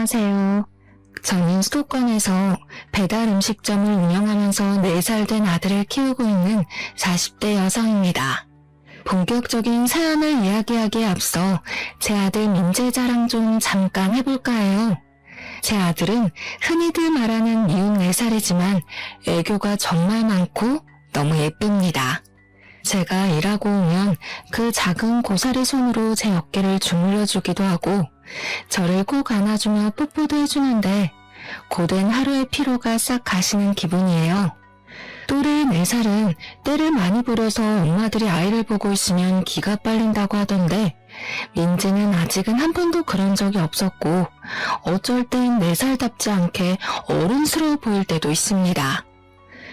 안녕하세요. 저는 수도권에서 배달 음식점을 운영하면서 4살 된 아들을 키우고 있는 40대 여성입니다. 본격적인 사연을 이야기하기에 앞서 제 아들 민재 자랑 좀 잠깐 해볼까 해요. 제 아들은 흔히들 말하는 미운 4살이지만 애교가 정말 많고 너무 예쁩니다. 제가 일하고 오면 그 작은 고사리 손으로 제 어깨를 주물러주기도 하고 저를 꼭 안아주며 뽀뽀도 해주는데 고된 하루의 피로가 싹 가시는 기분이에요. 또래 4살은 때를 많이 부려서 엄마들이 아이를 보고 있으면 기가 빨린다고 하던데 민재는 아직은 한 번도 그런 적이 없었고 어쩔 땐 4살답지 않게 어른스러워 보일 때도 있습니다.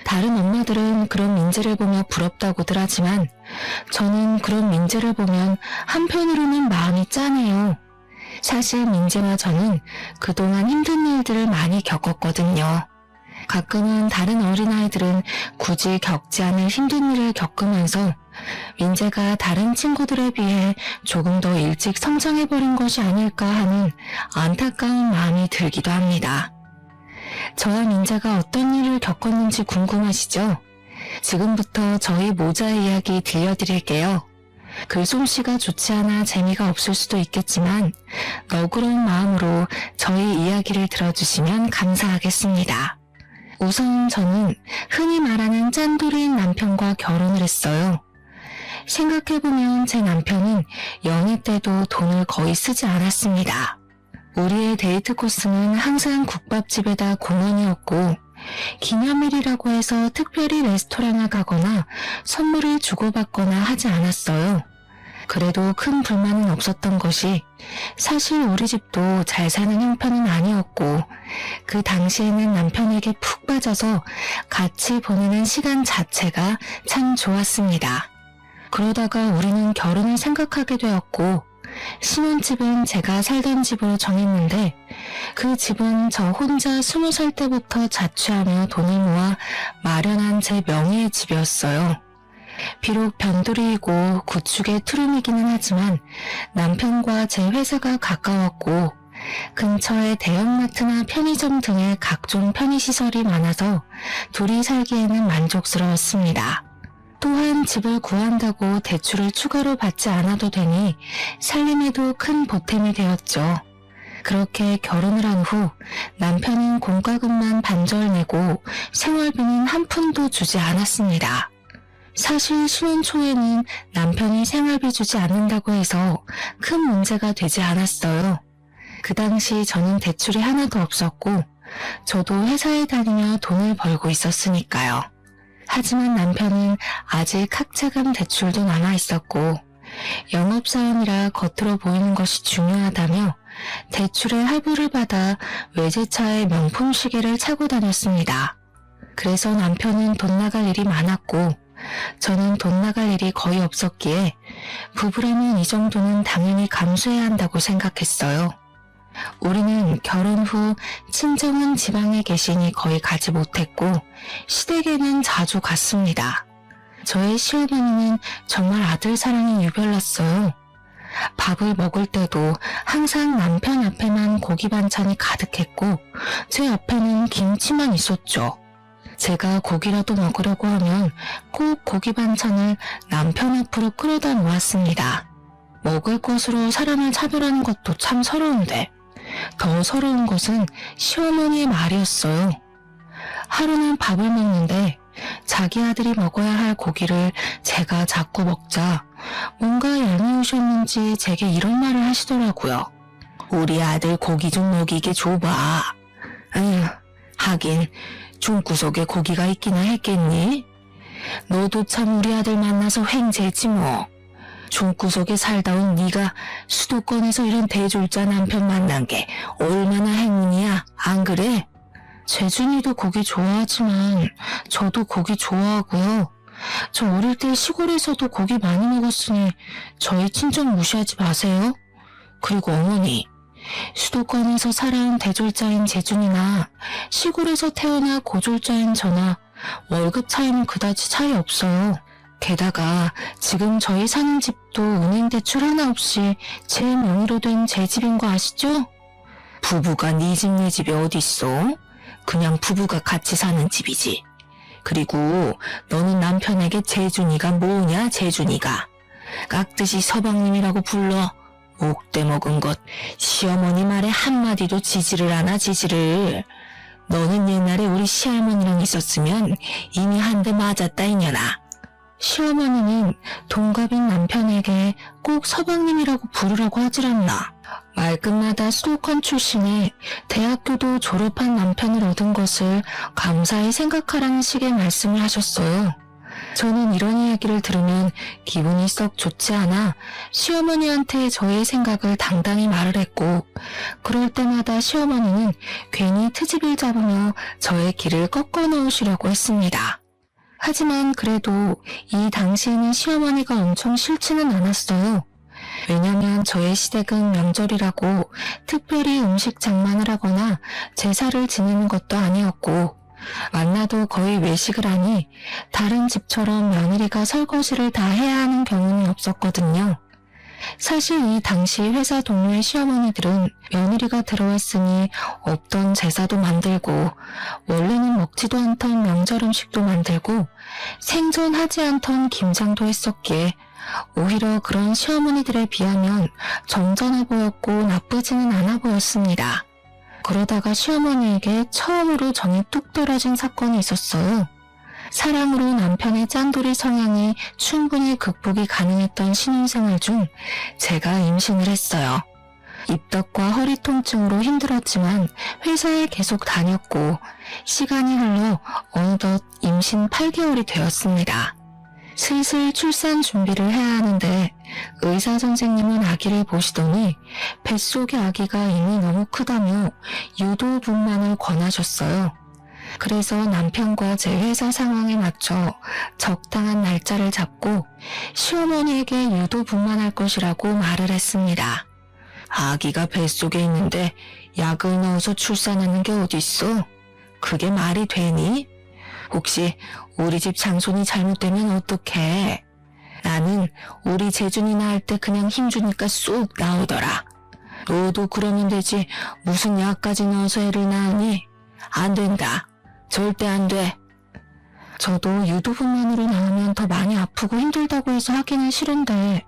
다른 엄마들은 그런 민재를 보며 부럽다고들 하지만 저는 그런 민재를 보면 한편으로는 마음이 짠해요. 사실 민재와 저는 그동안 힘든 일들을 많이 겪었거든요. 가끔은 다른 어린아이들은 굳이 겪지 않을 힘든 일을 겪으면서 민재가 다른 친구들에 비해 조금 더 일찍 성장해버린 것이 아닐까 하는 안타까운 마음이 들기도 합니다. 저와 민재가 어떤 일을 겪었는지 궁금하시죠? 지금부터 저희 모자의 이야기 들려드릴게요. 글솜씨가 좋지 않아 재미가 없을 수도 있겠지만 너그러운 마음으로 저희 이야기를 들어주시면 감사하겠습니다. 우선 저는 흔히 말하는 짠돌이인 남편과 결혼을 했어요. 생각해보면 제 남편은 연애 때도 돈을 거의 쓰지 않았습니다. 우리의 데이트 코스는 항상 국밥집에다 공원이었고 기념일이라고 해서 특별히 레스토랑을 가거나 선물을 주고받거나 하지 않았어요. 그래도 큰 불만은 없었던 것이 사실 우리 집도 잘 사는 형편은 아니었고 그 당시에는 남편에게 푹 빠져서 같이 보내는 시간 자체가 참 좋았습니다. 그러다가 우리는 결혼을 생각하게 되었고 신혼집은 제가 살던 집으로 정했는데 그 집은 저 혼자 20살 때부터 자취하며 돈을 모아 마련한 제 명의의 집이었어요. 비록 변두리이고 구축의 투룸이기는 하지만 남편과 제 회사가 가까웠고 근처에 대형마트나 편의점 등의 각종 편의시설이 많아서 둘이 살기에는 만족스러웠습니다. 또한 집을 구한다고 대출을 추가로 받지 않아도 되니 살림에도 큰 보탬이 되었죠. 그렇게 결혼을 한 후 남편은 공과금만 반절 내고 생활비는 한 푼도 주지 않았습니다. 사실 신혼 초에는 남편이 생활비 주지 않는다고 해서 큰 문제가 되지 않았어요. 그 당시 저는 대출이 하나도 없었고 저도 회사에 다니며 돈을 벌고 있었으니까요. 하지만 남편은 아직 학자금 대출도 남아있었고 영업사원이라 겉으로 보이는 것이 중요하다며 대출의 할부를 받아 외제차의 명품 시계를 차고 다녔습니다. 그래서 남편은 돈 나갈 일이 많았고 저는 돈 나갈 일이 거의 없었기에 부부라면 이 정도는 당연히 감수해야 한다고 생각했어요. 우리는 결혼 후 친정은 지방에 계시니 거의 가지 못했고 시댁에는 자주 갔습니다. 저의 시어머니는 정말 아들 사랑이 유별났어요. 밥을 먹을 때도 항상 남편 앞에만 고기 반찬이 가득했고 제 앞에는 김치만 있었죠. 제가 고기라도 먹으려고 하면 꼭 고기 반찬을 남편 앞으로 끌어다 놓았습니다. 먹을 것으로 사람을 차별하는 것도 참 서러운데 더 서러운 것은 시어머니의 말이었어요. 하루는 밥을 먹는데 자기 아들이 먹어야 할 고기를 제가 자꾸 먹자 뭔가 얄미우셨는지 제게 이런 말을 하시더라고요. 우리 아들 고기 좀 먹이게 줘봐. 아휴, 하긴 중구석에 고기가 있기나 했겠니? 너도 참 우리 아들 만나서 횡재지 뭐. 중구석에 살다 온 네가 수도권에서 이런 대졸자 남편 만난 게 얼마나 행운이야, 안 그래? 재준이도 고기 좋아하지만 저도 고기 좋아하고요. 저 어릴 때 시골에서도 고기 많이 먹었으니 저희 친정 무시하지 마세요. 그리고 어머니, 수도권에서 살아온 대졸자인 재준이나 시골에서 태어나 고졸자인 저나 월급 차이는 그다지 차이 없어요. 게다가 지금 저희 사는 집도 은행 대출 하나 없이 제 명의로 된 제 집인 거 아시죠? 부부가 네 집 내 집이 어딨어? 그냥 부부가 같이 사는 집이지. 그리고 너는 남편에게 재준이가 뭐냐, 재준이가. 깍듯이 서방님이라고 불러. 목대 먹은 것. 시어머니 말에 한마디도 지지를 않아, 지지를. 너는 옛날에 우리 시할머니랑 있었으면 이미 한 대 맞았다, 이년아. 시어머니는 동갑인 남편에게 꼭 서방님이라고 부르라고 하질 않나. 말끝마다 수도권 출신에 대학교도 졸업한 남편을 얻은 것을 감사히 생각하라는 식의 말씀을 하셨어요. 저는 이런 이야기를 들으면 기분이 썩 좋지 않아 시어머니한테 저의 생각을 당당히 말을 했고, 그럴 때마다 시어머니는 괜히 트집을 잡으며 저의 길을 꺾어 놓으시려고 했습니다. 하지만 그래도 이 당시에는 시어머니가 엄청 싫지는 않았어요. 왜냐면 저의 시댁은 명절이라고 특별히 음식 장만을 하거나 제사를 지내는 것도 아니었고, 만나도 거의 외식을 하니 다른 집처럼 며느리가 설거지를 다 해야 하는 경우는 없었거든요. 사실 이 당시 회사 동료의 시어머니들은 며느리가 들어왔으니 없던 제사도 만들고, 원래는 먹지도 않던 명절 음식도 만들고, 생존하지 않던 김장도 했었기에 오히려 그런 시어머니들에 비하면 점잖아 보였고 나쁘지는 않아 보였습니다. 그러다가 시어머니에게 처음으로 정이 뚝 떨어진 사건이 있었어요. 사랑으로 남편의 짠돌이 성향이 충분히 극복이 가능했던 신혼생활 중 제가 임신을 했어요. 입덧과 허리 통증으로 힘들었지만 회사에 계속 다녔고, 시간이 흘러 어느덧 임신 8개월이 되었습니다. 슬슬 출산 준비를 해야 하는데 의사 선생님은 아기를 보시더니 뱃속의 아기가 이미 너무 크다며 유도분만을 권하셨어요. 그래서 남편과 제 회사 상황에 맞춰 적당한 날짜를 잡고 시어머니에게 유도분만할 것이라고 말을 했습니다. 아기가 뱃속에 있는데 약을 넣어서 출산하는 게 어딨어? 그게 말이 되니? 혹시 우리 집 장손이 잘못되면 어떡해? 나는 우리 재준이 낳을 때 그냥 힘주니까 쏙 나오더라. 너도 그러면 되지 무슨 약까지 넣어서 애를 낳으니? 안 된다. 절대 안 돼. 저도 유도분만으로 낳으면 더 많이 아프고 힘들다고 해서 하기는 싫은데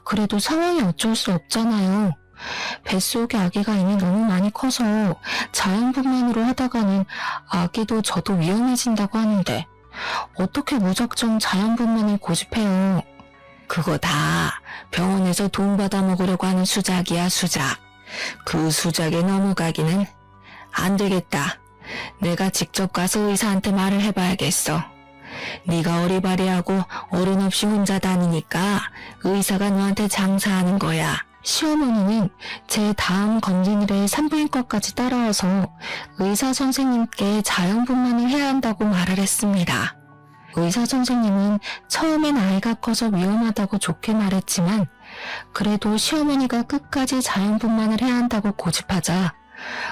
그래도 상황이 어쩔 수 없잖아요. 뱃속에 아기가 이미 너무 많이 커서 자연분만으로 하다가는 아기도 저도 위험해진다고 하는데 어떻게 무작정 자연분만을 고집해요. 그거 다 병원에서 돈 받아 먹으려고 하는 수작이야, 수작. 그 수작에 넘어가기는 안 되겠다. 내가 직접 가서 의사한테 말을 해봐야겠어. 네가 어리바리하고 어른 없이 혼자 다니니까 의사가 너한테 장사하는 거야. 시어머니는 제 다음 검진일에 산부인과까지 따라와서 의사 선생님께 자연분만을 해야 한다고 말을 했습니다. 의사 선생님은 처음엔 아이가 커서 위험하다고 좋게 말했지만 그래도 시어머니가 끝까지 자연분만을 해야 한다고 고집하자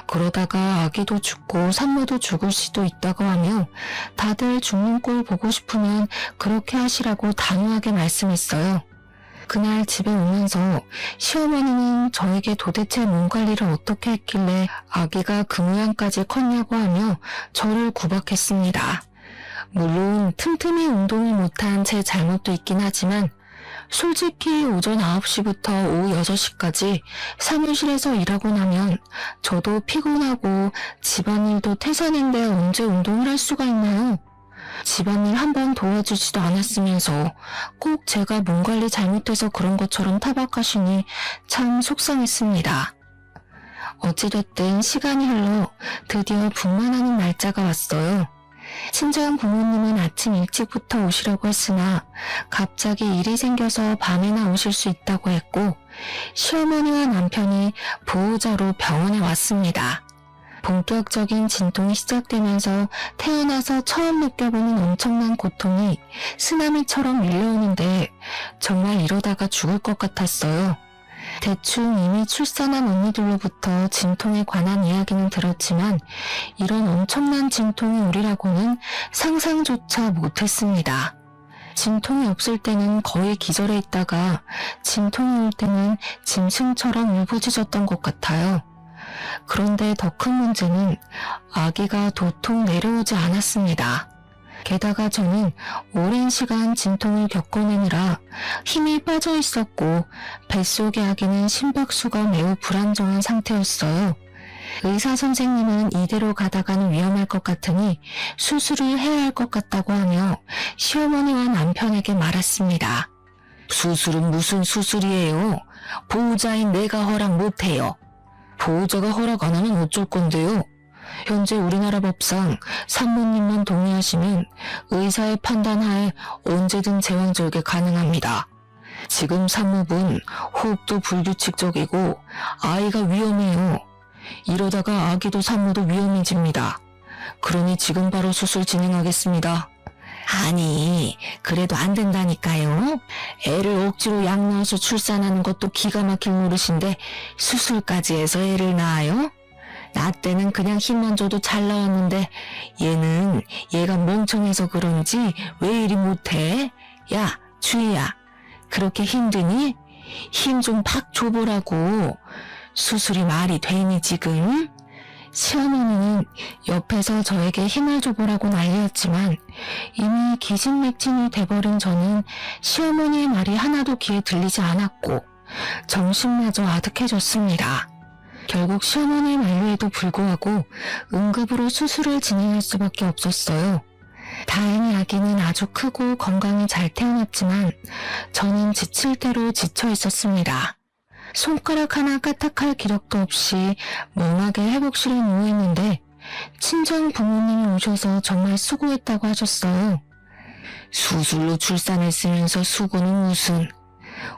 그러다가 아기도 죽고 산모도 죽을 수도 있다고 하며 다들 죽는 꼴 보고 싶으면 그렇게 하시라고 단호하게 말씀했어요. 그날 집에 오면서 시어머니는 저에게 도대체 몸 관리를 어떻게 했길래 아기가 그 모양까지 컸냐고 하며 저를 구박했습니다. 물론 틈틈이 운동을 못한 제 잘못도 있긴 하지만 솔직히 오전 9시부터 오후 6시까지 사무실에서 일하고 나면 저도 피곤하고 집안일도 태산인데 언제 운동을 할 수가 있나요? 집안일 한 번 도와주지도 않았으면서 꼭 제가 몸 관리 잘못해서 그런 것처럼 타박하시니 참 속상했습니다. 어찌됐든 시간이 흘러 드디어 분만하는 날짜가 왔어요. 친정 부모님은 아침 일찍부터 오시려고 했으나 갑자기 일이 생겨서 밤에나 오실 수 있다고 했고 시어머니와 남편이 보호자로 병원에 왔습니다. 본격적인 진통이 시작되면서 태어나서 처음 느껴보는 엄청난 고통이 쓰나미처럼 밀려오는데 정말 이러다가 죽을 것 같았어요. 대충 이미 출산한 언니들로부터 진통에 관한 이야기는 들었지만 이런 엄청난 진통이 오리라고는 상상조차 못했습니다. 진통이 없을 때는 거의 기절해 있다가 진통이 올 때는 짐승처럼 울부짖었던 것 같아요. 그런데 더 큰 문제는 아기가 도통 내려오지 않았습니다. 게다가 저는 오랜 시간 진통을 겪어내느라 힘이 빠져 있었고 뱃속의 아기는 심박수가 매우 불안정한 상태였어요. 의사 선생님은 이대로 가다가는 위험할 것 같으니 수술을 해야 할 것 같다고 하며 시어머니와 남편에게 말했습니다. 수술은 무슨 수술이에요? 보호자인 내가 허락 못해요. 보호자가 허락 안 하면 어쩔 건데요? 현재 우리나라 법상 산모님만 동의하시면 의사의 판단하에 언제든 제왕절개 가능합니다. 지금 산모분 호흡도 불규칙적이고 아이가 위험해요. 이러다가 아기도 산모도 위험해집니다. 그러니 지금 바로 수술 진행하겠습니다. 아니, 그래도 안 된다니까요. 애를 억지로 약 넣어서 출산하는 것도 기가 막힐 노릇인데 수술까지 해서 애를 낳아요? 나 때는 그냥 힘만 줘도 잘 나왔는데 얘가 멍청해서 그런지 왜 이리 못해? 야, 주희야, 그렇게 힘드니? 힘 좀 팍 줘보라고. 수술이 말이 되니 지금? 시어머니는 옆에서 저에게 힘을 줘보라고 난리였지만 이미 기진맥진이 돼버린 저는 시어머니의 말이 하나도 귀에 들리지 않았고 정신마저 아득해졌습니다. 결국 시어머니의 만류에도 불구하고 응급으로 수술을 진행할 수밖에 없었어요. 다행히 아기는 아주 크고 건강히 잘 태어났지만 저는 지칠 대로 지쳐 있었습니다. 손가락 하나 까딱할 기력도 없이 멍하게 회복실에 누워있는데 친정 부모님이 오셔서 정말 수고했다고 하셨어요. 수술로 출산했으면서 수고는 무슨.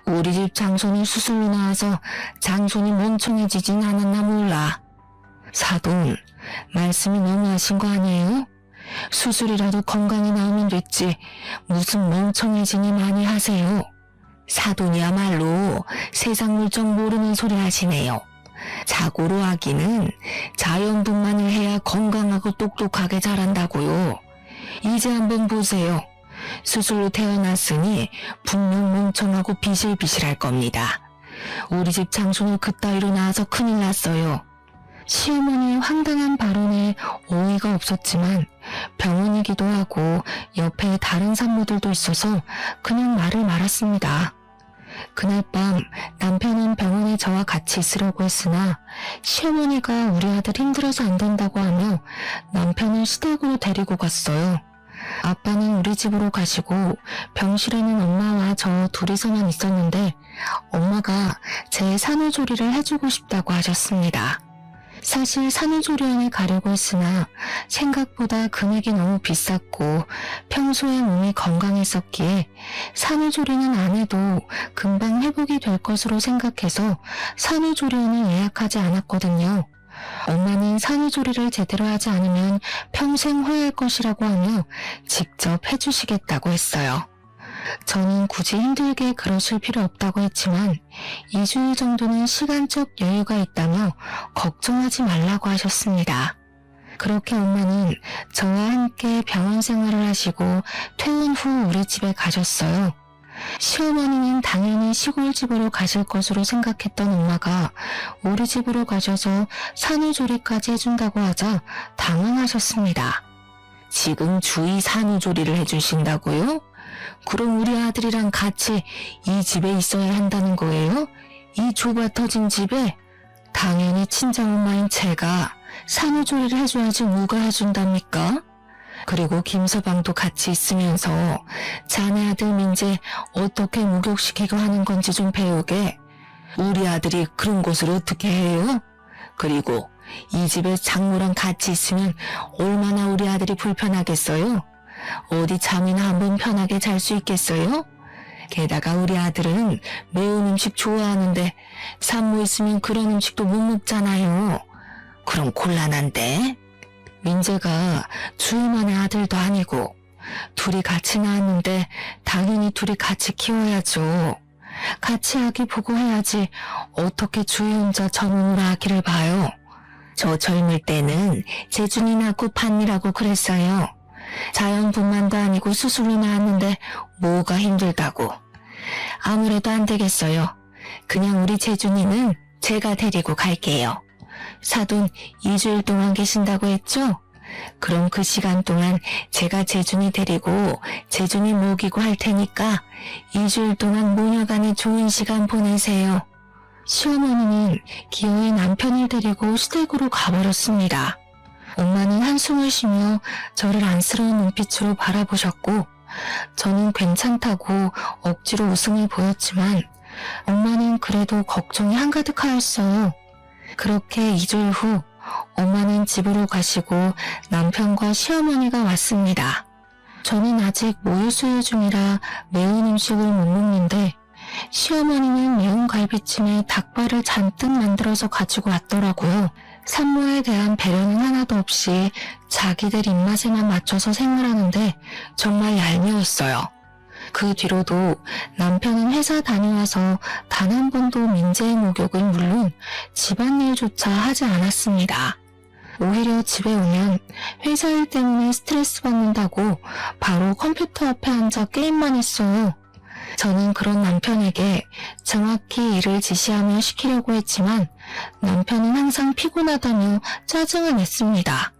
우리 집 장손이 수술로 나와서 장손이 멍청해지진 않았나 몰라. 사돈, 말씀이 너무하신 거 아니에요? 수술이라도 건강히 나오면 됐지 무슨 멍청해지니 많이 하세요. 사돈이야말로 세상 물정 모르는 소리 하시네요. 자고로 아기는 자연분만을 해야 건강하고 똑똑하게 자란다고요. 이제 한번 보세요. 수술로 태어났으니 분명 멍청하고 비실비실할 겁니다. 우리 집 장손을 그따위로 낳아서 큰일 났어요. 시어머니의 황당한 발언에 어이가 없었지만 병원이기도 하고 옆에 다른 산모들도 있어서 그냥 말을 말았습니다. 그날 밤 남편은 병원에 저와 같이 있으려고 했으나 시어머니가 우리 아들 힘들어서 안 된다고 하며 남편을 시댁으로 데리고 갔어요. 아빠는 우리 집으로 가시고 병실에는 엄마와 저 둘이서만 있었는데 엄마가 제 산후조리를 해주고 싶다고 하셨습니다. 사실 산후조리원에 가려고 했으나 생각보다 금액이 너무 비쌌고 평소에 몸이 건강했었기에 산후조리는 안 해도 금방 회복이 될 것으로 생각해서 산후조리원을 예약하지 않았거든요. 엄마는 산후조리를 제대로 하지 않으면 평생 후회할 것이라고 하며 직접 해주시겠다고 했어요. 저는 굳이 힘들게 그러실 필요 없다고 했지만 2주일 정도는 시간적 여유가 있다며 걱정하지 말라고 하셨습니다. 그렇게 엄마는 저와 함께 병원 생활을 하시고 퇴원 후 우리 집에 가셨어요. 시어머니는 당연히 시골집으로 가실 것으로 생각했던 엄마가 우리 집으로 가셔서 산후조리까지 해준다고 하자 당황하셨습니다. 지금 주의 산후조리를 해주신다고요? 그럼 우리 아들이랑 같이 이 집에 있어야 한다는 거예요? 이 좁아 터진 집에? 당연히 친정엄마인 제가 산후조리를 해줘야지 누가 해준답니까? 그리고 김서방도 같이 있으면서 자네 아들 민재 어떻게 목욕시키고 하는 건지 좀 배우게. 우리 아들이 그런 것을 어떻게 해요? 그리고 이 집에 장모랑 같이 있으면 얼마나 우리 아들이 불편하겠어요? 어디 잠이나 한번 편하게 잘 수 있겠어요? 게다가 우리 아들은 매운 음식 좋아하는데 산모 있으면 그런 음식도 못 먹잖아요. 그럼 곤란한데? 민재가 주희만의 아들도 아니고 둘이 같이 낳았는데 당연히 둘이 같이 키워야죠. 같이 아기 보고 해야지 어떻게 주희 혼자 전원으로 아기를 봐요. 저 젊을 때는 재준이 낳고 판이라고 그랬어요. 자연분만도 아니고 수술로 나왔는데 뭐가 힘들다고. 아무래도 안 되겠어요. 그냥 우리 재준이는 제가 데리고 갈게요. 사돈 2주일 동안 계신다고 했죠? 그럼 그 시간 동안 제가 재준이 데리고 재준이 먹이고 할 테니까 2주일 동안 모녀간에 좋은 시간 보내세요. 시어머니는 기어이 남편을 데리고 시댁으로 가버렸습니다. 엄마는 한숨을 쉬며 저를 안쓰러운 눈빛으로 바라보셨고 저는 괜찮다고 억지로 웃음을 보였지만 엄마는 그래도 걱정이 한가득하였어요. 그렇게 2주일 후 엄마는 집으로 가시고 남편과 시어머니가 왔습니다. 저는 아직 모유수유 중이라 매운 음식을 못 먹는데 시어머니는 매운 갈비찜에 닭발을 잔뜩 만들어서 가지고 왔더라고요. 산모에 대한 배려는 하나도 없이 자기들 입맛에만 맞춰서 생활하는데 정말 얄미웠어요. 그 뒤로도 남편은 회사 다녀와서 단 한 번도 민재의 목욕은 물론 집안일조차 하지 않았습니다. 오히려 집에 오면 회사 일 때문에 스트레스 받는다고 바로 컴퓨터 앞에 앉아 게임만 했어요. 저는 그런 남편에게 정확히 일을 지시하며 시키려고 했지만 남편은 항상 피곤하다며 짜증을 냈습니다.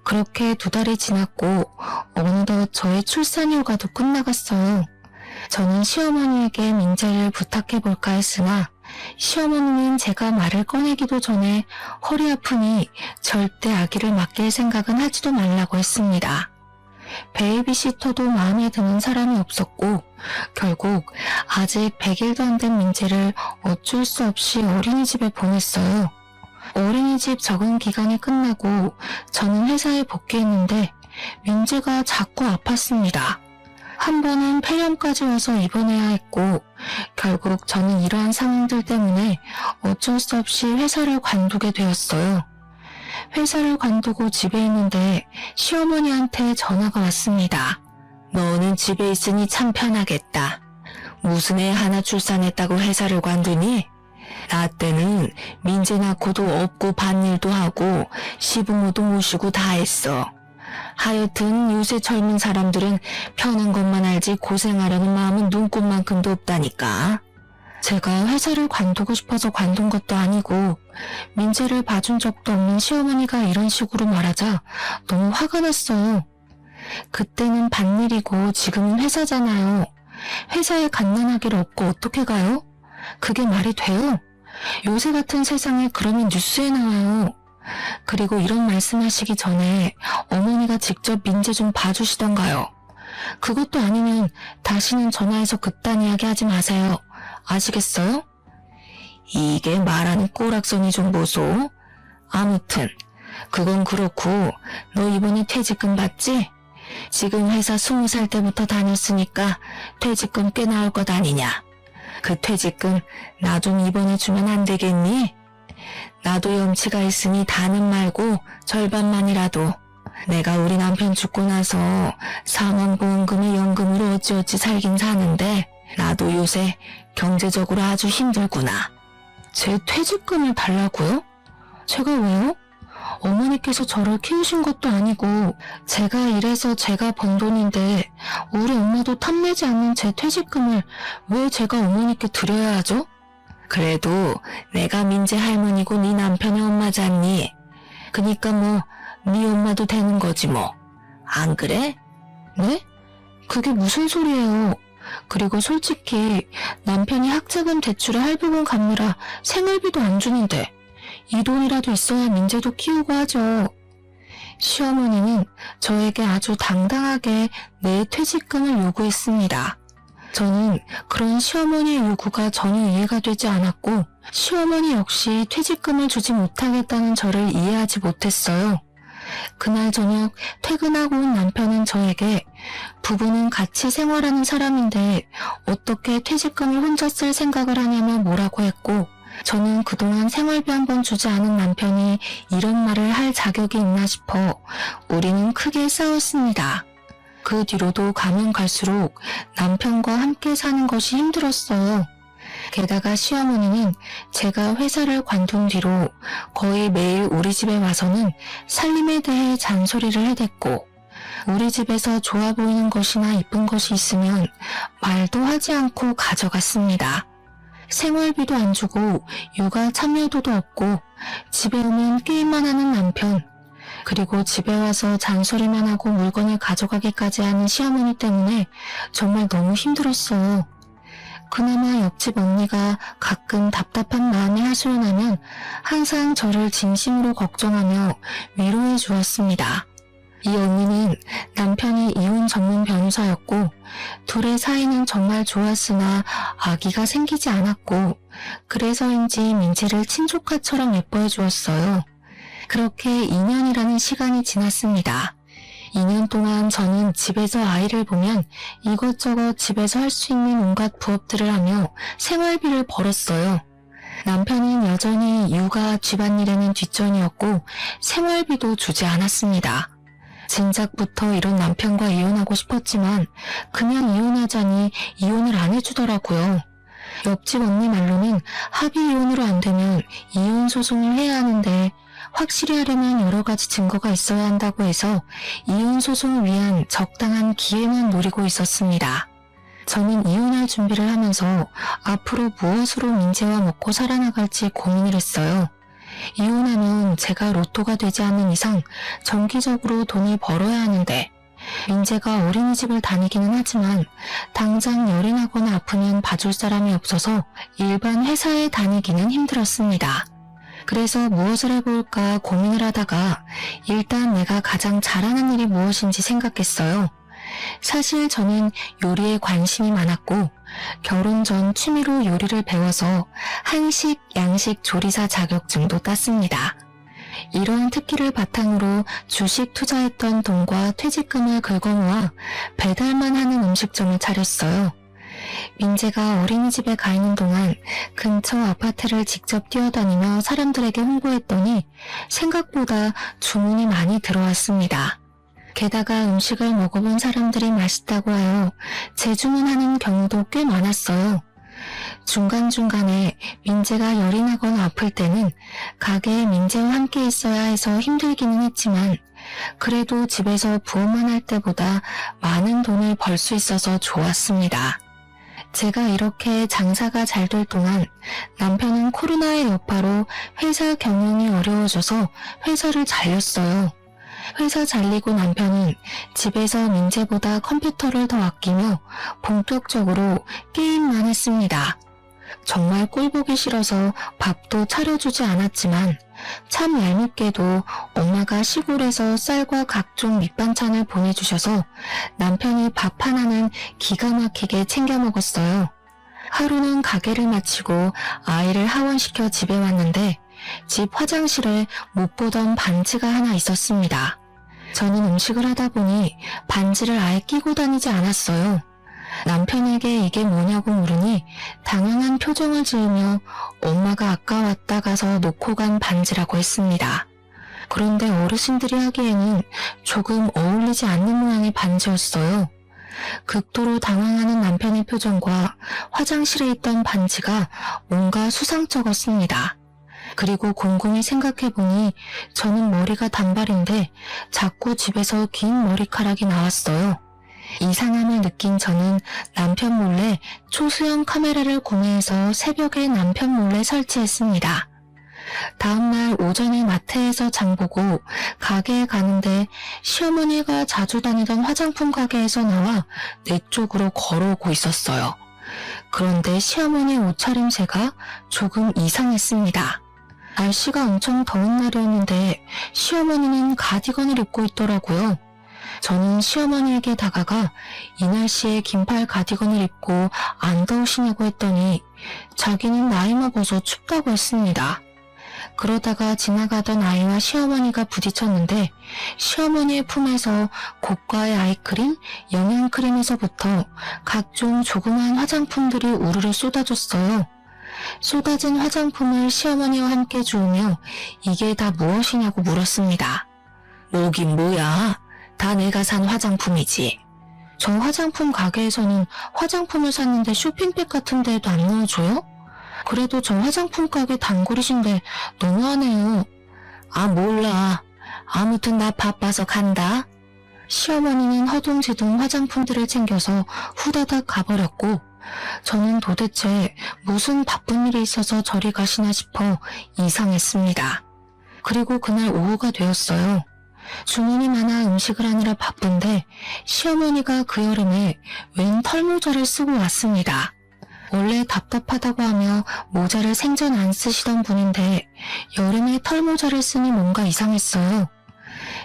그렇게 2달이 지났고 어느덧 저의 출산 휴가도 끝나갔어요. 저는 시어머니에게 민재를 부탁해볼까 했으나 시어머니는 제가 말을 꺼내기도 전에 허리 아프니 절대 아기를 맡길 생각은 하지도 말라고 했습니다. 베이비시터도 마음에 드는 사람이 없었고 결국 아직 100일도 안 된 민재를 어쩔 수 없이 어린이집에 보냈어요. 어린이집 적응 기간이 끝나고 저는 회사에 복귀했는데 민재가 자꾸 아팠습니다. 한 번은 폐렴까지 와서 입원해야 했고 결국 저는 이러한 상황들 때문에 어쩔 수 없이 회사를 관두게 되었어요. 회사를 관두고 집에 있는데 시어머니한테 전화가 왔습니다. 너는 집에 있으니 참 편하겠다. 무슨 애 하나 출산했다고 회사를 관두니? 나 때는 민재 낳고도 없고 밭일도 하고 시부모도 모시고 다 했어. 하여튼 요새 젊은 사람들은 편한 것만 알지 고생하려는 마음은 눈꼽만큼도 없다니까. 제가 회사를 관두고 싶어서 관둔 것도 아니고 민재를 봐준 적도 없는 시어머니가 이런 식으로 말하자 너무 화가 났어요. 그때는 밭일이고 지금은 회사잖아요. 회사에 갓난아기를 업고 어떻게 가요? 그게 말이 돼요? 요새 같은 세상에 그러면 뉴스에 나와요. 그리고 이런 말씀하시기 전에 어머니가 직접 민재 좀 봐주시던가요. 그것도 아니면 다시는 전화해서 그딴 이야기 하지 마세요. 아시겠어요? 이게 말하는 꼬락선이 좀 보소. 아무튼 그건 그렇고 너 이번에 퇴직금 받지? 지금 회사 20살 때부터 다녔으니까 퇴직금 꽤 나올 것 아니냐. 그 퇴직금 나 좀 이번에 주면 안 되겠니? 나도 염치가 있으니 다는 말고 절반만이라도. 내가 우리 남편 죽고 나서 사망보험금에 연금으로 어찌어찌 살긴 사는데 나도 요새 경제적으로 아주 힘들구나. 제 퇴직금을 달라고요? 제가 왜요? 어머니께서 저를 키우신 것도 아니고 제가 일해서 제가 번 돈인데 우리 엄마도 탐내지 않는 제 퇴직금을 왜 제가 어머니께 드려야 하죠? 그래도 내가 민재 할머니고 네 남편의 엄마잖니. 그니까 뭐 네 엄마도 되는 거지 뭐. 안 그래? 네? 그게 무슨 소리예요. 그리고 솔직히 남편이 학자금 대출에 할부금 갚느라 생활비도 안 주는데 이 돈이라도 있어야 민재도 키우고 하죠. 시어머니는 저에게 아주 당당하게 내 퇴직금을 요구했습니다. 저는 그런 시어머니의 요구가 전혀 이해가 되지 않았고 시어머니 역시 퇴직금을 주지 못하겠다는 저를 이해하지 못했어요. 그날 저녁 퇴근하고 온 남편은 저에게 부부는 같이 생활하는 사람인데 어떻게 퇴직금을 혼자 쓸 생각을 하냐며 뭐라고 했고 저는 그동안 생활비 한 번 주지 않은 남편이 이런 말을 할 자격이 있나 싶어 우리는 크게 싸웠습니다. 그 뒤로도 가면 갈수록 남편과 함께 사는 것이 힘들었어요. 게다가 시어머니는 제가 회사를 관둔 뒤로 거의 매일 우리 집에 와서는 살림에 대해 잔소리를 해댔고 우리 집에서 좋아 보이는 것이나 이쁜 것이 있으면 말도 하지 않고 가져갔습니다. 생활비도 안 주고 육아 참여도도 없고 집에 오면 게임만 하는 남편, 그리고 집에 와서 잔소리만 하고 물건을 가져가기까지 하는 시어머니 때문에 정말 너무 힘들었어요. 그나마 옆집 언니가 가끔 답답한 마음이 하소연하면 항상 저를 진심으로 걱정하며 위로해 주었습니다. 이 언니는 남편이 이혼 전문 변호사였고 둘의 사이는 정말 좋았으나 아기가 생기지 않았고 그래서인지 민지를 친조카처럼 예뻐해 주었어요. 그렇게 2년이라는 시간이 지났습니다. 2년 동안 저는 집에서 아이를 보면 이것저것 집에서 할 수 있는 온갖 부업들을 하며 생활비를 벌었어요. 남편은 여전히 육아 집안일에는 뒷전이었고 생활비도 주지 않았습니다. 진작부터 이런 남편과 이혼하고 싶었지만 그냥 이혼하자니 이혼을 안 해주더라고요. 옆집 언니 말로는 합의 이혼으로 안 되면 이혼 소송을 해야 하는데 확실히 하려면 여러 가지 증거가 있어야 한다고 해서 이혼 소송을 위한 적당한 기회만 노리고 있었습니다. 저는 이혼할 준비를 하면서 앞으로 무엇으로 민재와 먹고 살아나갈지 고민을 했어요. 이혼하면 제가 로또가 되지 않는 이상 정기적으로 돈을 벌어야 하는데 민재가 어린이집을 다니기는 하지만 당장 열이 나거나 아프면 봐줄 사람이 없어서 일반 회사에 다니기는 힘들었습니다. 그래서 무엇을 해볼까 고민을 하다가 일단 내가 가장 잘하는 일이 무엇인지 생각했어요. 사실 저는 요리에 관심이 많았고 결혼 전 취미로 요리를 배워서 한식, 양식 조리사 자격증도 땄습니다. 이러한 특기를 바탕으로 주식 투자했던 돈과 퇴직금을 긁어모아 배달만 하는 음식점을 차렸어요. 민재가 어린이집에 가 있는 동안 근처 아파트를 직접 뛰어다니며 사람들에게 홍보했더니 생각보다 주문이 많이 들어왔습니다. 게다가 음식을 먹어본 사람들이 맛있다고 하여 재주문하는 경우도 꽤 많았어요. 중간중간에 민재가 열이 나거나 아플 때는 가게에 민재와 함께 있어야 해서 힘들기는 했지만 그래도 집에서 부업만 할 때보다 많은 돈을 벌 수 있어서 좋았습니다. 제가 이렇게 장사가 잘 될 동안 남편은 코로나의 여파로 회사 경영이 어려워져서 회사를 잘렸어요. 회사 잘리고 남편은 집에서 민재보다 컴퓨터를 더 아끼며 본격적으로 게임만 했습니다. 정말 꼴보기 싫어서 밥도 차려주지 않았지만 참 얄밉게도 엄마가 시골에서 쌀과 각종 밑반찬을 보내주셔서 남편이 밥 하나는 기가 막히게 챙겨 먹었어요. 하루는 가게를 마치고 아이를 하원시켜 집에 왔는데 집 화장실에 못 보던 반지가 하나 있었습니다. 저는 음식을 하다 보니 반지를 아예 끼고 다니지 않았어요. 남편에게 이게 뭐냐고 물으니 당연한 표정을 지으며 엄마가 아까 왔다 가서 놓고 간 반지라고 했습니다. 그런데 어르신들이 하기에는 조금 어울리지 않는 모양의 반지였어요. 극도로 당황하는 남편의 표정과 화장실에 있던 반지가 뭔가 수상쩍었습니다. 그리고 곰곰이 생각해보니 저는 머리가 단발인데 자꾸 집에서 긴 머리카락이 나왔어요. 이상함을 느낀 저는 남편 몰래 초수형 카메라를 구매해서 새벽에 남편 몰래 설치했습니다. 다음날 오전에 마트에서 장보고 가게에 가는데 시어머니가 자주 다니던 화장품 가게에서 나와 내 쪽으로 걸어오고 있었어요. 그런데 시어머니의 옷차림새가 조금 이상했습니다. 날씨가 엄청 더운 날이었는데 시어머니는 가디건을 입고 있더라고요. 저는 시어머니에게 다가가 이 날씨에 긴팔 가디건을 입고 안 더우시냐고 했더니 자기는 나이 먹어서 춥다고 했습니다. 그러다가 지나가던 아이와 시어머니가 부딪혔는데 시어머니의 품에서 고가의 아이크림, 영양크림에서부터 각종 조그만 화장품들이 우르르 쏟아졌어요. 쏟아진 화장품을 시어머니와 함께 주우며 이게 다 무엇이냐고 물었습니다. 뭐긴 뭐야? 다 내가 산 화장품이지. 저 화장품 가게에서는 화장품을 샀는데 쇼핑백 같은 데에도 안 넣어줘요? 그래도 저 화장품 가게 단골이신데 너무하네요. 아 몰라. 아무튼 나 바빠서 간다. 시어머니는 허둥지둥 화장품들을 챙겨서 후다닥 가버렸고 저는 도대체 무슨 바쁜 일이 있어서 저리 가시나 싶어 이상했습니다. 그리고 그날 오후가 되었어요. 주문이 많아 음식을 하느라 바쁜데 시어머니가 그 여름에 웬 털모자를 쓰고 왔습니다. 원래 답답하다고 하며 모자를 생전 안 쓰시던 분인데 여름에 털모자를 쓰니 뭔가 이상했어요.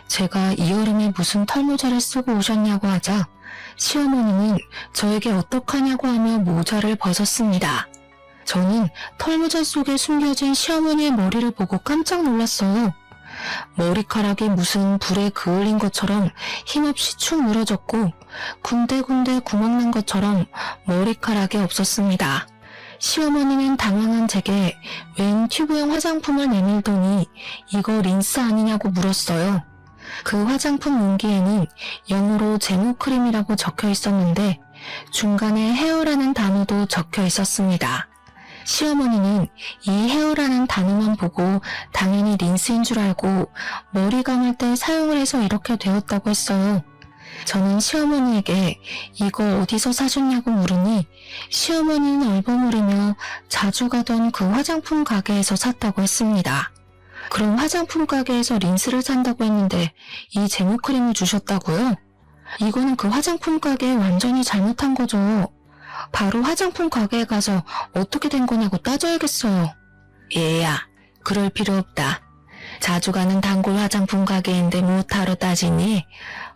제가 이 여름에 무슨 털모자를 쓰고 오셨냐고 하자 시어머니는 저에게 어떡하냐고 하며 모자를 벗었습니다. 저는 털모자 속에 숨겨진 시어머니의 머리를 보고 깜짝 놀랐어요. 머리카락이 무슨 불에 그을린 것처럼 힘없이 축 늘어졌고 군데군데 구멍난 것처럼 머리카락이 없었습니다. 시어머니는 당황한 제게 웬 튜브형 화장품을 내밀더니 이거 린스 아니냐고 물었어요. 그 화장품 용기에는 영어로 제모크림이라고 적혀 있었는데 중간에 헤어라는 단어도 적혀 있었습니다. 시어머니는 이 헤어라는 단어만 보고 당연히 린스인 줄 알고 머리 감을 때 사용을 해서 이렇게 되었다고 했어요. 저는 시어머니에게 이거 어디서 사셨냐고 물으니 시어머니는 얼버무리며 자주 가던 그 화장품 가게에서 샀다고 했습니다. 그럼 화장품 가게에서 린스를 산다고 했는데 이 제모크림을 주셨다고요? 이거는 그 화장품 가게에 완전히 잘못한 거죠. 바로 화장품 가게에 가서 어떻게 된 거냐고 따져야겠어요. 얘야, 그럴 필요 없다. 자주 가는 단골 화장품 가게인데 못하러 따지니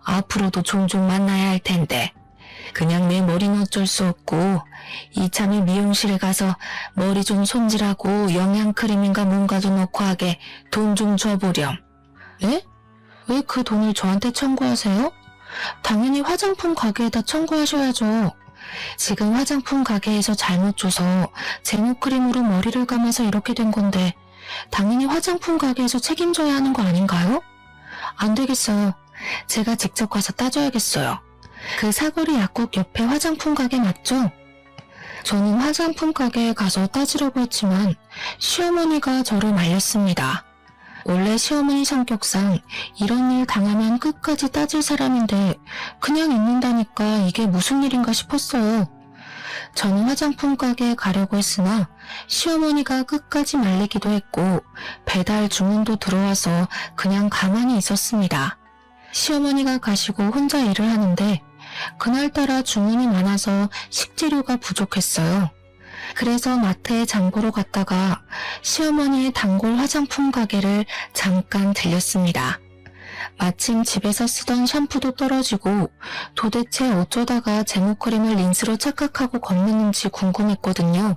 앞으로도 종종 만나야 할 텐데 그냥 내 머리는 어쩔 수 없고 이참에 미용실에 가서 머리 좀 손질하고 영양크림인가 뭔가 좀 넣고 하게 돈 좀 줘보렴. 네? 왜 그 돈을 저한테 청구하세요? 당연히 화장품 가게에다 청구하셔야죠. 지금 화장품 가게에서 잘못 줘서 제모크림으로 머리를 감아서 이렇게 된 건데 당연히 화장품 가게에서 책임져야 하는 거 아닌가요? 안 되겠어요. 제가 직접 가서 따져야겠어요. 그 사거리 약국 옆에 화장품 가게 맞죠? 저는 화장품 가게에 가서 따지려고 했지만 시어머니가 저를 말렸습니다. 원래 시어머니 성격상 이런 일 당하면 끝까지 따질 사람인데 그냥 있는다니까 이게 무슨 일인가 싶었어요. 저는 화장품 가게에 가려고 했으나 시어머니가 끝까지 말리기도 했고 배달 주문도 들어와서 그냥 가만히 있었습니다. 시어머니가 가시고 혼자 일을 하는데 그날따라 주문이 많아서 식재료가 부족했어요. 그래서 마트에 장 보러 갔다가 시어머니의 단골 화장품 가게를 잠깐 들렸습니다. 마침 집에서 쓰던 샴푸도 떨어지고 도대체 어쩌다가 제모크림을 린스로 착각하고 건넸는지 궁금했거든요.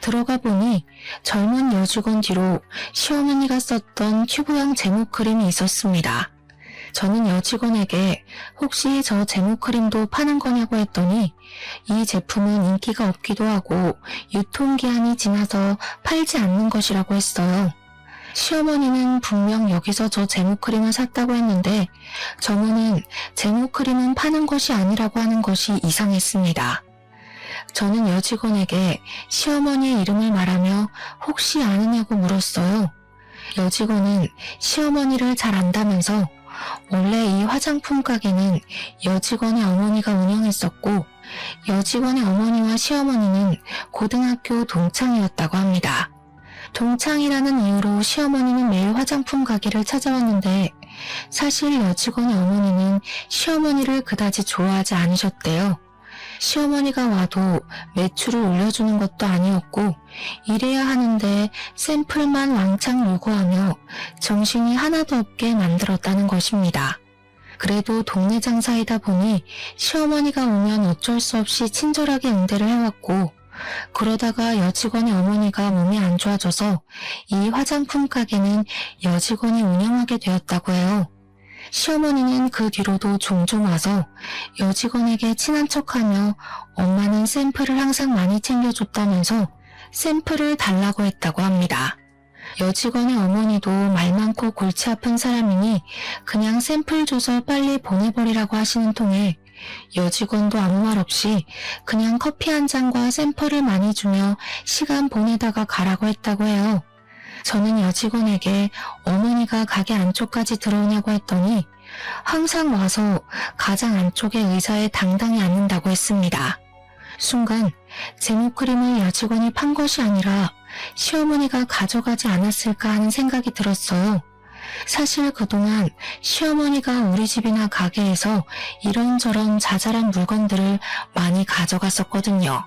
들어가 보니 젊은 여직원 뒤로 시어머니가 썼던 튜브형 제모크림이 있었습니다. 저는 여직원에게 혹시 저 제모크림도 파는 거냐고 했더니 이 제품은 인기가 없기도 하고 유통기한이 지나서 팔지 않는 것이라고 했어요. 시어머니는 분명 여기서 저 제모크림을 샀다고 했는데 정우는 제모크림은 파는 것이 아니라고 하는 것이 이상했습니다. 저는 여직원에게 시어머니의 이름을 말하며 혹시 아느냐고 물었어요. 여직원은 시어머니를 잘 안다면서 원래 이 화장품 가게는 여직원의 어머니가 운영했었고 여직원의 어머니와 시어머니는 고등학교 동창이었다고 합니다. 동창이라는 이유로 시어머니는 매일 화장품 가게를 찾아왔는데 사실 여직원의 어머니는 시어머니를 그다지 좋아하지 않으셨대요. 시어머니가 와도 매출을 올려주는 것도 아니었고 이래야 하는데 샘플만 왕창 요구하며 정신이 하나도 없게 만들었다는 것입니다. 그래도 동네 장사이다 보니 시어머니가 오면 어쩔 수 없이 친절하게 응대를 해왔고 그러다가 여직원의 어머니가 몸이 안 좋아져서 이 화장품 가게는 여직원이 운영하게 되었다고 해요. 시어머니는 그 뒤로도 종종 와서 여직원에게 친한 척하며 엄마는 샘플을 항상 많이 챙겨줬다면서 샘플을 달라고 했다고 합니다. 여직원의 어머니도 말 많고 골치 아픈 사람이니 그냥 샘플 줘서 빨리 보내버리라고 하시는 통에 여직원도 아무 말 없이 그냥 커피 한 잔과 샘플을 많이 주며 시간 보내다가 가라고 했다고 해요. 저는 여직원에게 어머니가 가게 안쪽까지 들어오냐고 했더니 항상 와서 가장 안쪽의 의자에 당당히 앉는다고 했습니다. 순간 제목그림을 여직원이 판 것이 아니라 시어머니가 가져가지 않았을까 하는 생각이 들었어요. 사실 그동안 시어머니가 우리 집이나 가게에서 이런저런 자잘한 물건들을 많이 가져갔었거든요.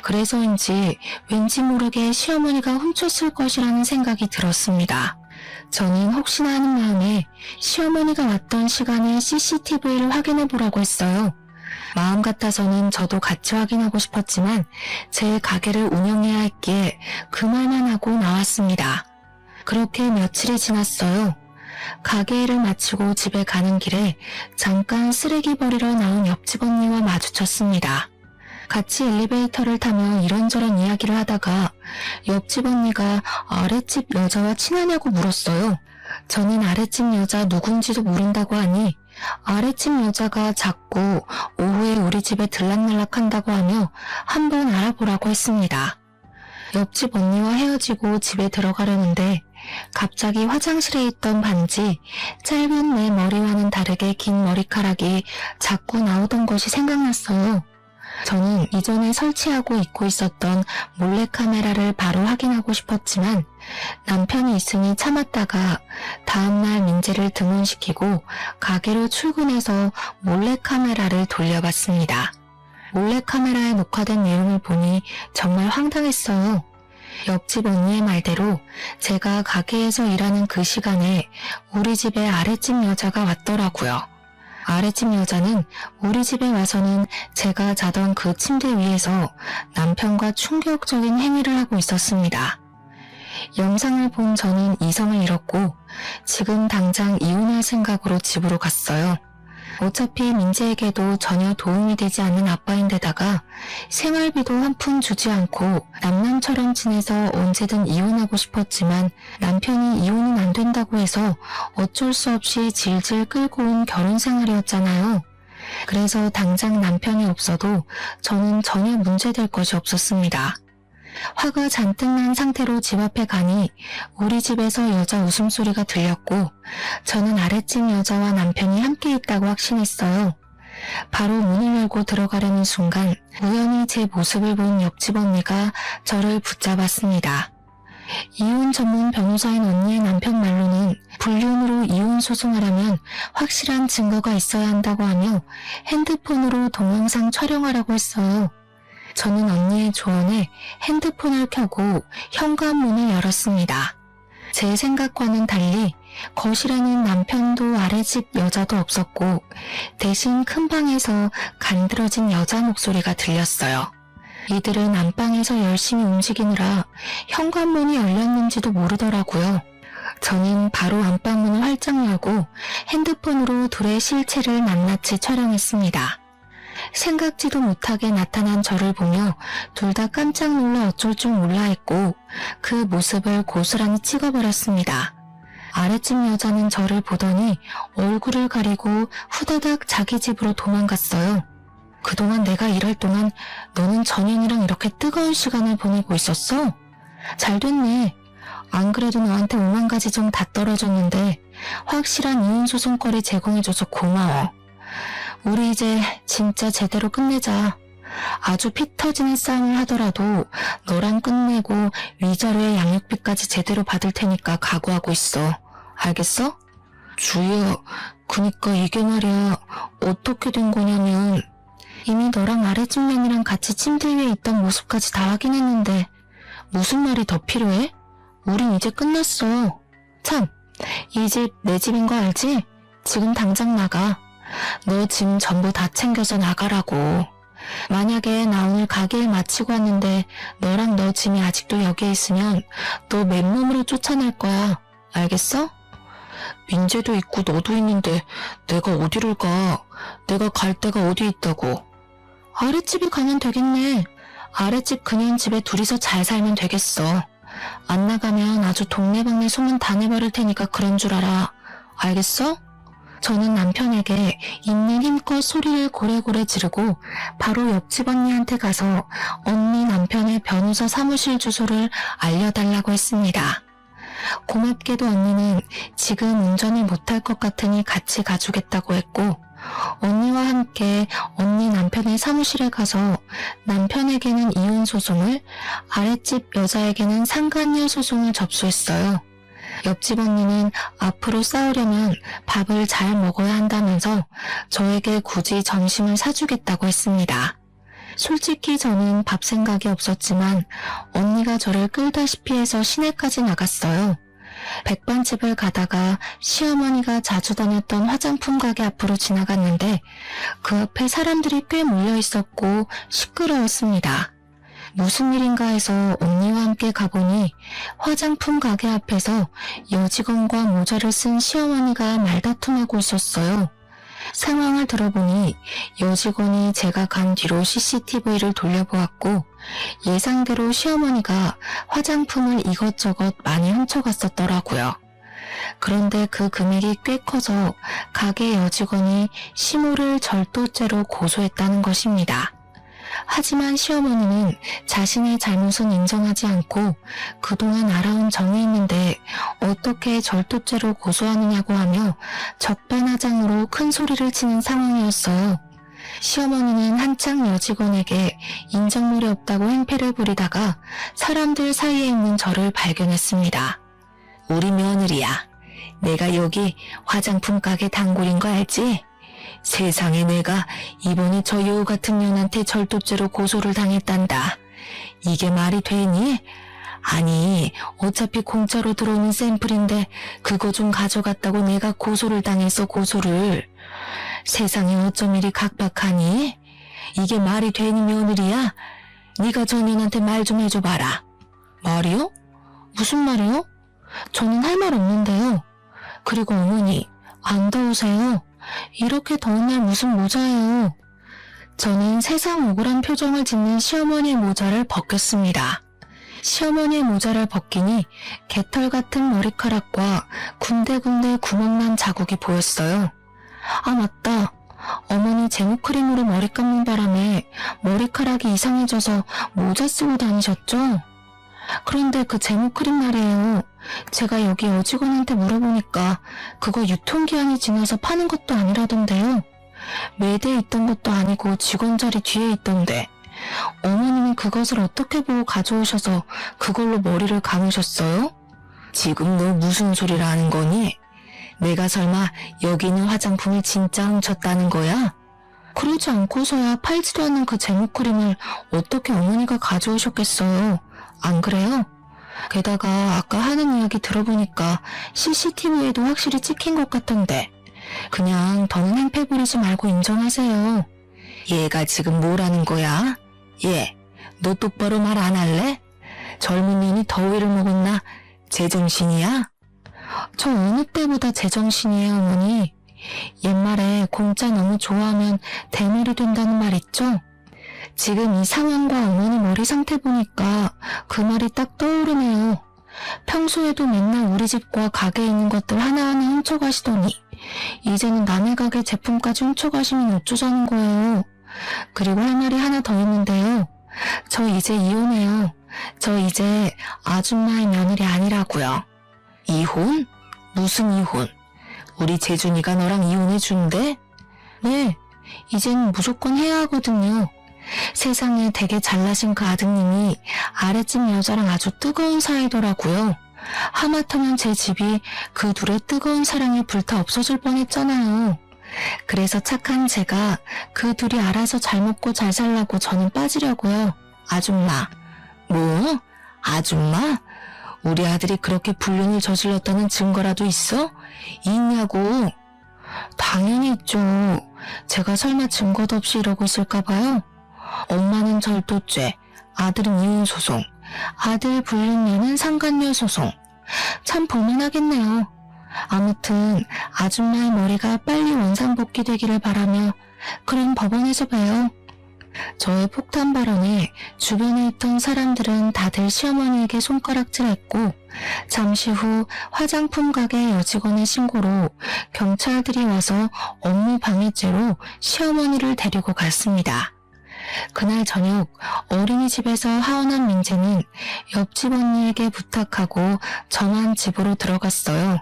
그래서인지 왠지 모르게 시어머니가 훔쳤을 것이라는 생각이 들었습니다. 저는 혹시나 하는 마음에 시어머니가 왔던 시간에 CCTV를 확인해 보라고 했어요. 마음 같아서는 저도 같이 확인하고 싶었지만 제 가게를 운영해야 했기에 그 말만 하고 나왔습니다. 그렇게 며칠이 지났어요. 가게 일을 마치고 집에 가는 길에 잠깐 쓰레기 버리러 나온 옆집 언니와 마주쳤습니다. 같이 엘리베이터를 타며 이런저런 이야기를 하다가 옆집 언니가 아랫집 여자와 친하냐고 물었어요. 저는 아랫집 여자 누군지도 모른다고 하니 아랫집 여자가 자꾸 오후에 우리 집에 들락날락한다고 하며 한번 알아보라고 했습니다. 옆집 언니와 헤어지고 집에 들어가려는데 갑자기 화장실에 있던 반지, 짧은 내 머리와는 다르게 긴 머리카락이 자꾸 나오던 것이 생각났어요. 저는 이전에 설치하고 입고 있었던 몰래카메라를 바로 확인하고 싶었지만 남편이 있으니 참았다가 다음날 민재를 등원시키고 가게로 출근해서 몰래카메라를 돌려봤습니다. 몰래카메라에 녹화된 내용을 보니 정말 황당했어요. 옆집 언니의 말대로 제가 가게에서 일하는 그 시간에 우리 집에 아랫집 여자가 왔더라고요. 아랫집 여자는 우리 집에 와서는 제가 자던 그 침대 위에서 남편과 충격적인 행위를 하고 있었습니다. 영상을 본 저는 이성을 잃었고 지금 당장 이혼할 생각으로 집으로 갔어요. 어차피 민재에게도 전혀 도움이 되지 않는 아빠인데다가 생활비도 한 푼 주지 않고 남남처럼 지내서 언제든 이혼하고 싶었지만 남편이 이혼은 안 된다고 해서 어쩔 수 없이 질질 끌고 온 결혼 생활이었잖아요. 그래서 당장 남편이 없어도 저는 전혀 문제될 것이 없었습니다. 화가 잔뜩 난 상태로 집 앞에 가니 우리 집에서 여자 웃음소리가 들렸고 저는 아랫집 여자와 남편이 함께 있다고 확신했어요. 바로 문을 열고 들어가려는 순간 우연히 제 모습을 본 옆집 언니가 저를 붙잡았습니다. 이혼 전문 변호사인 언니의 남편 말로는 불륜으로 이혼 소송을 하면 확실한 증거가 있어야 한다고 하며 핸드폰으로 동영상 촬영하라고 했어요. 저는 언니의 조언에 핸드폰을 켜고 현관문을 열었습니다. 제 생각과는 달리 거실에는 남편도 아랫집 여자도 없었고 대신 큰 방에서 간드러진 여자 목소리가 들렸어요. 이들은 안방에서 열심히 움직이느라 현관문이 열렸는지도 모르더라고요. 저는 바로 안방문을 활짝 열고 핸드폰으로 둘의 실체를 낱낱이 촬영했습니다. 생각지도 못하게 나타난 저를 보며 둘 다 깜짝 놀라 어쩔 줄 몰라 했고 그 모습을 고스란히 찍어버렸습니다. 아랫집 여자는 저를 보더니 얼굴을 가리고 후다닥 자기 집으로 도망갔어요. 그동안 내가 일할 동안 너는 전현이랑 이렇게 뜨거운 시간을 보내고 있었어? 잘 됐네. 안 그래도 너한테 5만 가지 정 다 떨어졌는데 확실한 이혼 소송거리 제공해줘서 고마워. 우리 이제 진짜 제대로 끝내자. 아주 피 터지는 싸움을 하더라도 너랑 끝내고 위자료에 양육비까지 제대로 받을 테니까 각오하고 있어. 알겠어? 주희야, 그니까 이게 말이야. 어떻게 된 거냐면 이미 너랑 아랫집 년이랑 같이 침대 위에 있던 모습까지 다 확인했는데 무슨 말이 더 필요해? 우린 이제 끝났어. 참, 이 집 내 집인 거 알지? 지금 당장 나가. 너 짐 전부 다 챙겨서 나가라고. 만약에 나 오늘 가게 일 마치고 왔는데 너랑 너 짐이 아직도 여기에 있으면 너 맨몸으로 쫓아낼 거야. 알겠어? 민재도 있고 너도 있는데 내가 어디를 가? 내가 갈 데가 어디 있다고? 아랫집에 가면 되겠네. 아랫집 그년 집에 둘이서 잘 살면 되겠어. 안 나가면 아주 동네방네 소문 다 내버릴 테니까 그런 줄 알아. 알겠어? 저는 남편에게 있는 힘껏 소리를 고래고래 지르고 바로 옆집 언니한테 가서 언니 남편의 변호사 사무실 주소를 알려달라고 했습니다. 고맙게도 언니는 지금 운전을 못할 것 같으니 같이 가주겠다고 했고 언니와 함께 언니 남편의 사무실에 가서 남편에게는 이혼 소송을, 아랫집 여자에게는 상간녀 소송을 접수했어요. 옆집 언니는 앞으로 싸우려면 밥을 잘 먹어야 한다면서 저에게 굳이 점심을 사주겠다고 했습니다. 솔직히 저는 밥 생각이 없었지만 언니가 저를 끌다시피 해서 시내까지 나갔어요. 백반집을 가다가 시어머니가 자주 다녔던 화장품 가게 앞으로 지나갔는데 그 앞에 사람들이 꽤 몰려 있었고 시끄러웠습니다. 무슨 일인가 해서 언니와 함께 가보니 화장품 가게 앞에서 여직원과 모자를 쓴 시어머니가 말다툼하고 있었어요. 상황을 들어보니 여직원이 제가 간 뒤로 CCTV를 돌려보았고 예상대로 시어머니가 화장품을 이것저것 많이 훔쳐갔었더라고요. 그런데 그 금액이 꽤 커서 가게 여직원이 시모를 절도죄로 고소했다는 것입니다. 하지만 시어머니는 자신의 잘못은 인정하지 않고 그동안 알아온 정이 있는데 어떻게 절도죄로 고소하느냐고 하며 적반하장으로 큰 소리를 치는 상황이었어요. 시어머니는 한창 여직원에게 인정물이 없다고 행패를 부리다가 사람들 사이에 있는 저를 발견했습니다. 우리 며느리야. 내가 여기 화장품 가게 단골인 거 알지? 세상에 내가 이번에 저 여우 같은 년한테 절도죄로 고소를 당했단다. 이게 말이 되니? 아니 어차피 공짜로 들어오는 샘플인데 그거 좀 가져갔다고 내가 고소를 당했어 고소를. 세상에 어쩜 이리 각박하니? 이게 말이 되니 며느리야? 네가 저 년한테 말 좀 해줘봐라. 말이요? 무슨 말이요? 저는 할 말 없는데요. 그리고 어머니 안 더우세요? 이렇게 더운 날 무슨 모자예요? 저는 세상 억울한 표정을 짓는 시어머니의 모자를 벗겼습니다. 시어머니의 모자를 벗기니 개털 같은 머리카락과 군데군데 구멍난 자국이 보였어요. 아 맞다. 어머니 제모크림으로 머리 감는 바람에 머리카락이 이상해져서 모자 쓰고 다니셨죠? 그런데 그 제모크림 말이에요. 제가 여기 여직원한테 물어보니까 그거 유통기한이 지나서 파는 것도 아니라던데요. 매대에 있던 것도 아니고 직원 자리 뒤에 있던데 어머님은 그것을 어떻게 보고 가져오셔서 그걸로 머리를 감으셨어요? 지금 너 무슨 소리를 하는 거니? 내가 설마 여기 있는 화장품을 진짜 훔쳤다는 거야? 그러지 않고서야 팔지도 않는 그 제모크림을 어떻게 어머니가 가져오셨겠어요? 안 그래요? 게다가 아까 하는 이야기 들어보니까 CCTV에도 확실히 찍힌 것 같던데 그냥 더는 행패 부리지 말고 인정하세요. 얘가 지금 뭐라는 거야? 얘, 너 똑바로 말 안 할래? 젊은 년이 더위를 먹었나? 제정신이야? 저 어느 때보다 제정신이에요 어머니. 옛말에 공짜 너무 좋아하면 대물이 된다는 말 있죠? 지금 이 상황과 어머니 머리 상태 보니까 그 말이 딱 떠오르네요. 평소에도 맨날 우리 집과 가게에 있는 것들 하나하나 훔쳐가시더니 이제는 남의 가게 제품까지 훔쳐가시면 어쩌자는 거예요. 그리고 할 말이 하나 더 있는데요. 저 이제 이혼해요. 저 이제 아줌마의 며느리 아니라고요. 이혼? 무슨 이혼? 우리 재준이가 너랑 이혼해 준대? 네, 이젠 무조건 해야 하거든요. 세상에 되게 잘나신 그 아드님이 아랫집 여자랑 아주 뜨거운 사이더라고요. 하마터면 제 집이 그 둘의 뜨거운 사랑에 불타 없어질 뻔했잖아요. 그래서 착한 제가 그 둘이 알아서 잘 먹고 잘 살라고 저는 빠지려고요. 아줌마. 뭐? 아줌마? 우리 아들이 그렇게 불륜을 저질렀다는 증거라도 있어? 있냐고. 당연히 있죠. 제가 설마 증거도 없이 이러고 있을까봐요. 엄마는 절도죄, 아들은 이혼소송, 아들 불륜녀는 상간녀 소송. 참 볼만하겠네요. 아무튼 아줌마의 머리가 빨리 원상복귀 되기를 바라며 그럼 법원에서 봬요. 저의 폭탄 발언에 주변에 있던 사람들은 다들 시어머니에게 손가락질했고 잠시 후 화장품 가게 여직원의 신고로 경찰들이 와서 업무 방해죄로 시어머니를 데리고 갔습니다. 그날 저녁 어린이집에서 하원한 민재는 옆집 언니에게 부탁하고 저만 집으로 들어갔어요.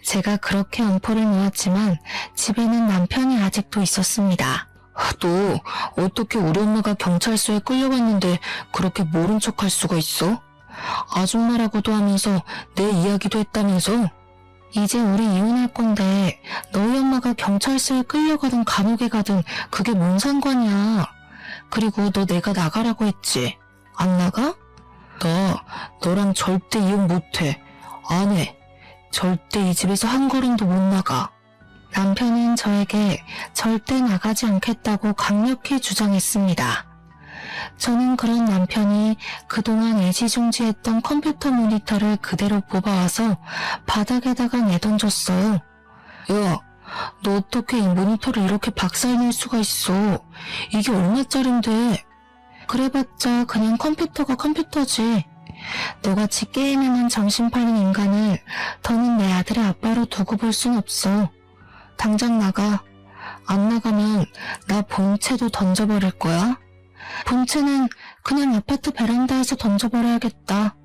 제가 그렇게 엄포를 놓았지만 집에는 남편이 아직도 있었습니다. 너 어떻게 우리 엄마가 경찰서에 끌려갔는데 그렇게 모른 척할 수가 있어? 아줌마라고도 하면서 내 이야기도 했다면서? 이제 우리 이혼할 건데 너희 엄마가 경찰서에 끌려가든 감옥에 가든 그게 뭔 상관이야. 그리고 너 내가 나가라고 했지. 안 나가? 나 너랑 절대 이혼 못해. 안 해. 절대 이 집에서 한 걸음도 못 나가. 남편은 저에게 절대 나가지 않겠다고 강력히 주장했습니다. 저는 그런 남편이 그동안 애지중지했던 컴퓨터 모니터를 그대로 뽑아와서 바닥에다가 내던졌어요. 야, 너 어떻게 이 모니터를 이렇게 박살낼 수가 있어? 이게 얼마짜린데? 그래봤자 그냥 컴퓨터가 컴퓨터지. 너같이 게임에만 정신 팔린 인간을 더는 내 아들의 아빠로 두고 볼 순 없어. 당장 나가. 안 나가면 나 본체도 던져버릴 거야. 본체는 그냥 아파트 베란다에서 던져버려야겠다.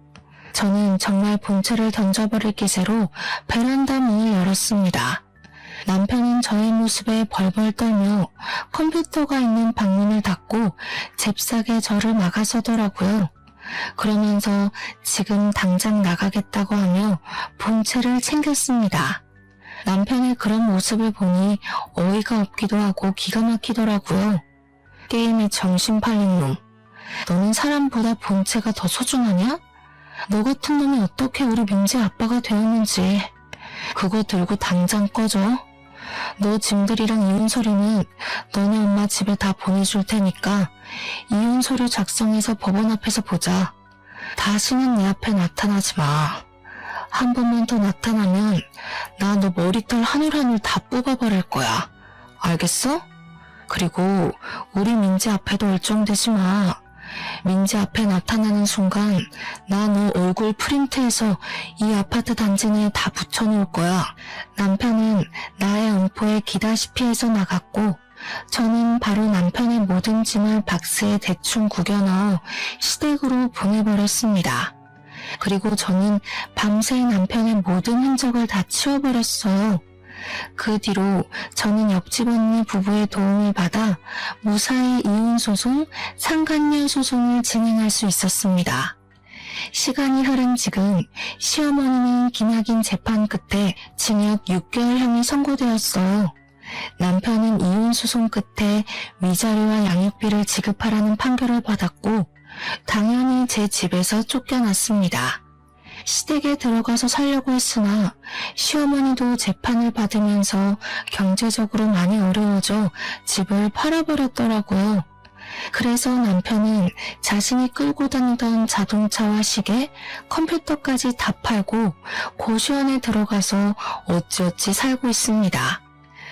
저는 정말 본체를 던져버릴 기세로 베란다 문을 열었습니다. 남편은 저의 모습에 벌벌 떨며 컴퓨터가 있는 방문을 닫고 잽싸게 저를 막아서더라고요. 그러면서 지금 당장 나가겠다고 하며 본체를 챙겼습니다. 남편의 그런 모습을 보니 어이가 없기도 하고 기가 막히더라고요. 게임에 정신 팔린 놈. 너는 사람보다 본체가 더 소중하냐? 너 같은 놈이 어떻게 우리 민지 아빠가 되었는지. 그거 들고 당장 꺼져. 너 짐들이랑 이혼 서류는 너네 엄마 집에 다 보내줄 테니까 이혼 서류 작성해서 법원 앞에서 보자. 다시는 내 앞에 나타나지 마. 한 번만 더 나타나면 나 너 머리털 한 올 한 올 다 뽑아버릴 거야. 알겠어? 그리고 우리 민지 앞에도 얼쩡대지 마. 민지 앞에 나타나는 순간 나 너 얼굴 프린트해서 이 아파트 단지 내에 다 붙여놓을 거야. 남편은 나의 엄포에 기다시피 해서 나갔고 저는 바로 남편의 모든 짐을 박스에 대충 구겨 넣어 시댁으로 보내버렸습니다. 그리고 저는 밤새 남편의 모든 흔적을 다 치워버렸어요. 그 뒤로 저는 옆집 언니 부부의 도움을 받아 무사히 이혼소송, 상간녀 소송을 진행할 수 있었습니다. 시간이 흐른 지금 시어머니는 기나긴 재판 끝에 징역 6개월형이 선고되었어요. 남편은 이혼소송 끝에 위자료와 양육비를 지급하라는 판결을 받았고 당연히 제 집에서 쫓겨났습니다. 시댁에 들어가서 살려고 했으나 시어머니도 재판을 받으면서 경제적으로 많이 어려워져 집을 팔아버렸더라고요. 그래서 남편은 자신이 끌고 다니던 자동차와 시계, 컴퓨터까지 다 팔고 고시원에 들어가서 어찌어찌 살고 있습니다.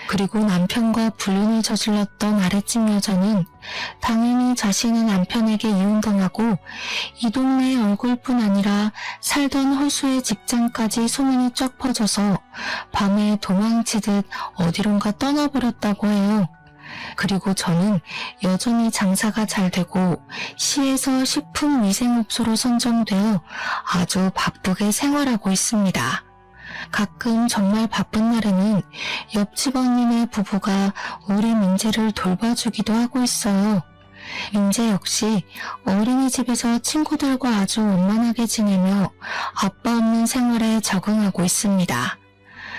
그리고 남편과 불륜을 저질렀던 아랫집 여자는 당연히 자신의 남편에게 이혼당하고 이 동네 얼굴뿐 아니라 살던 호수의 직장까지 소문이 쫙 퍼져서 밤에 도망치듯 어디론가 떠나버렸다고 해요. 그리고 저는 여전히 장사가 잘 되고 시에서 식품위생업소로 선정되어 아주 바쁘게 생활하고 있습니다. 가끔 정말 바쁜 날에는 옆집 언니네 부부가 우리 민재를 돌봐주기도 하고 있어요. 민재 역시 어린이집에서 친구들과 아주 원만하게 지내며 아빠 없는 생활에 적응하고 있습니다.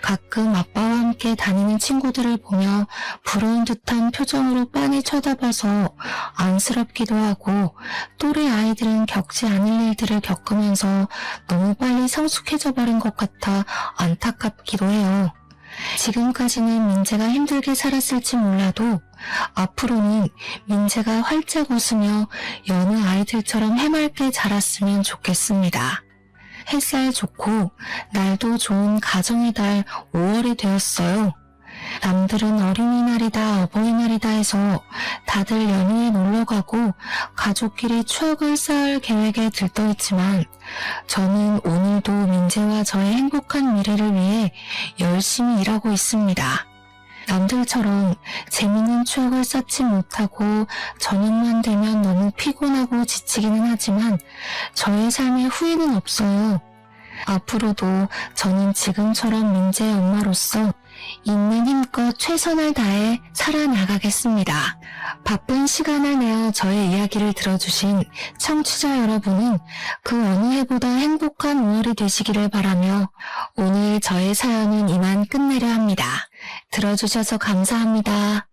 가끔 아빠와 함께 다니는 친구들을 보며 부러운 듯한 표정으로 빤히 쳐다봐서 안쓰럽기도 하고 또래 아이들은 겪지 않을 일들을 겪으면서 너무 빨리 성숙해져 버린 것 같아 안타깝기도 해요. 지금까지는 민재가 힘들게 살았을지 몰라도 앞으로는 민재가 활짝 웃으며 여느 아이들처럼 해맑게 자랐으면 좋겠습니다. 햇살 좋고 날도 좋은 가정의 달 5월이 되었어요. 남들은 어린이날이다 어버이날이다 해서 다들 연휴에 놀러가고 가족끼리 추억을 쌓을 계획에 들떠있지만 저는 오늘도 민재와 저의 행복한 미래를 위해 열심히 일하고 있습니다. 남들처럼 재밌는 추억을 쌓지 못하고 저녁만 되면 너무 피곤하고 지치기는 하지만 저의 삶에 후회는 없어요. 앞으로도 저는 지금처럼 민재의 엄마로서 있는 힘껏 최선을 다해 살아나가겠습니다. 바쁜 시간을 내어 저의 이야기를 들어주신 청취자 여러분은 그 어느 해보다 행복한 5월이 되시기를 바라며 오늘 저의 사연은 이만 끝내려 합니다. 들어주셔서 감사합니다.